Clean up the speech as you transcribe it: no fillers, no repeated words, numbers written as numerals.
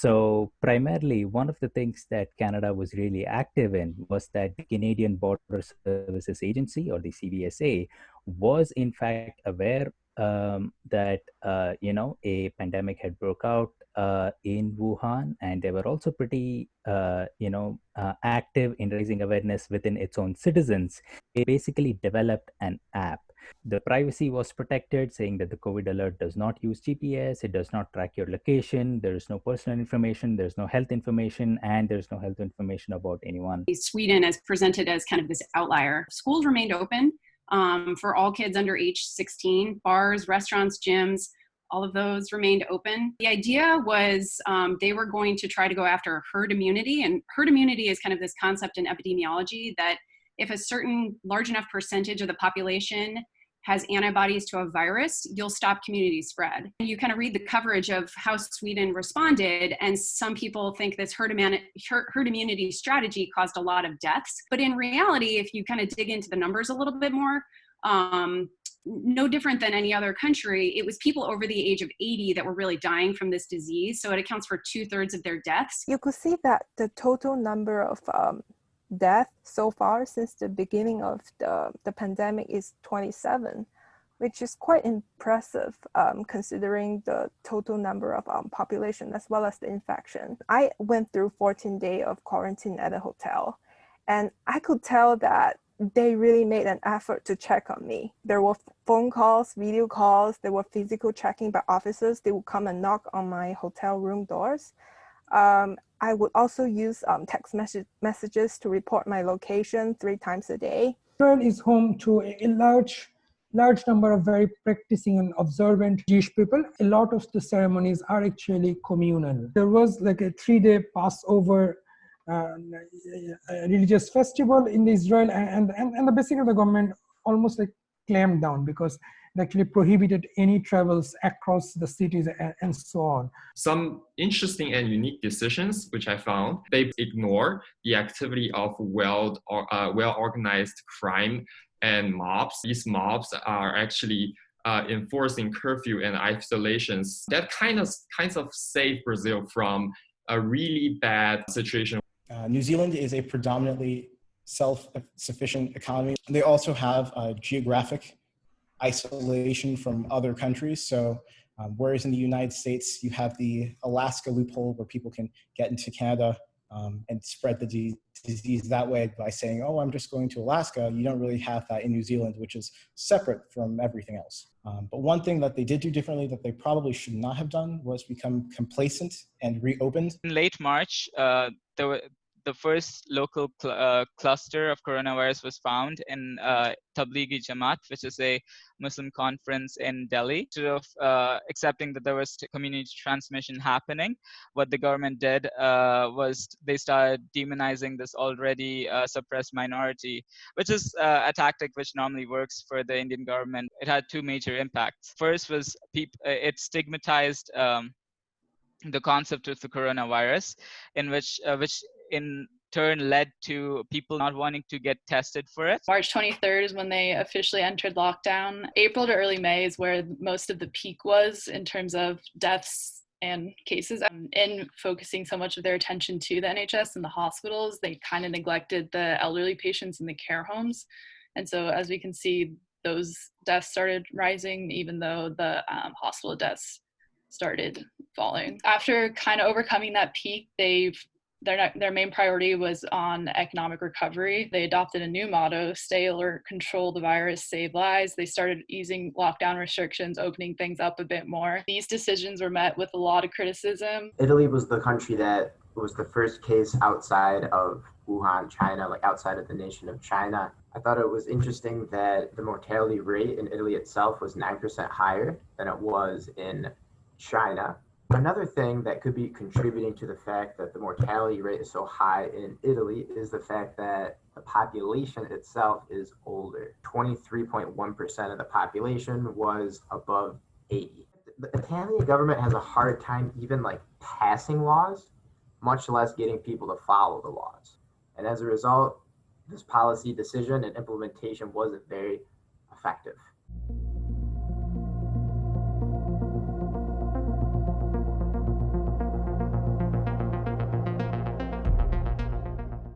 So primarily, one of the things that Canada was really active in was that the Canadian Border Services Agency, or the CBSA, was in fact aware that a pandemic had broke out in Wuhan, and they were also pretty active in raising awareness within its own citizens. They basically developed an app. The privacy was protected, saying that the COVID alert does not use GPS, it does not track your location, there is no personal information, there's no health information, and there's no health information about anyone. Sweden is presented as kind of this outlier. Schools remained open for all kids under age 16. Bars, restaurants, gyms, all of those remained open. The idea was they were going to try to go after herd immunity, and herd immunity is kind of this concept in epidemiology that if a certain large enough percentage of the population has antibodies to a virus, you'll stop community spread. You kind of read the coverage of how Sweden responded, and some people think this herd immunity strategy caused a lot of deaths. But in reality, if you kind of dig into the numbers a little bit more, no different than any other country, it was people over the age of 80 that were really dying from this disease. So it accounts for 2/3 of their deaths. You could see that the total number of death so far since the beginning of the pandemic is 27, which is quite impressive considering the total number of population as well as the infection. I went through 14 days of quarantine at a hotel, and I could tell that they really made an effort to check on me. There were phone calls, video calls, there were physical checking by officers. They would come and knock on my hotel room doors. I would also use text messages to report my location 3 times a day. Israel is home to a large number of very practicing and observant Jewish people. A lot of the ceremonies are actually communal. There was like a 3-day Passover religious festival in Israel, and basically the government almost like clamped down because it actually prohibited any travels across the cities and so on. Some interesting and unique decisions, which I found, they ignore the activity of well-organized crime and mobs. These mobs are actually enforcing curfew and isolations. That kind of saved Brazil from a really bad situation. New Zealand is a predominantly self-sufficient economy. They also have geographic isolation from other countries. So whereas in the United States, you have the Alaska loophole where people can get into Canada and spread the disease that way by saying, oh, I'm just going to Alaska. You don't really have that in New Zealand, which is separate from everything else. But one thing that they did do differently that they probably should not have done was become complacent and reopened. In late March, the first local cluster of coronavirus was found in Tablighi Jamaat, which is a Muslim conference in Delhi. Instead of accepting that there was community transmission happening, what the government did was they started demonizing this already suppressed minority, which is a tactic which normally works for the Indian government. It had 2 major impacts. First was it stigmatized the concept of the coronavirus, in which in turn led to people not wanting to get tested for it. March 23rd is when they officially entered lockdown. April to early May is where most of the peak was in terms of deaths and cases. In focusing so much of their attention to the NHS and the hospitals, they kind of neglected the elderly patients in the care homes. And so as we can see, those deaths started rising, even though the hospital deaths started falling. After kind of overcoming that peak, their main priority was on economic recovery. They adopted a new motto: stay alert, control the virus, save lives. They started easing lockdown restrictions, opening things up a bit more. These decisions were met with a lot of criticism. Italy was the country that was the first case outside of Wuhan, China, like outside of the nation of China. I thought it was interesting that the mortality rate in Italy itself was 9% higher than it was in China. Another thing that could be contributing to the fact that the mortality rate is so high in Italy is the fact that the population itself is older. 23.1% of the population was above 80. The Italian government has a hard time even like passing laws, much less getting people to follow the laws. And as a result, this policy decision and implementation wasn't very effective.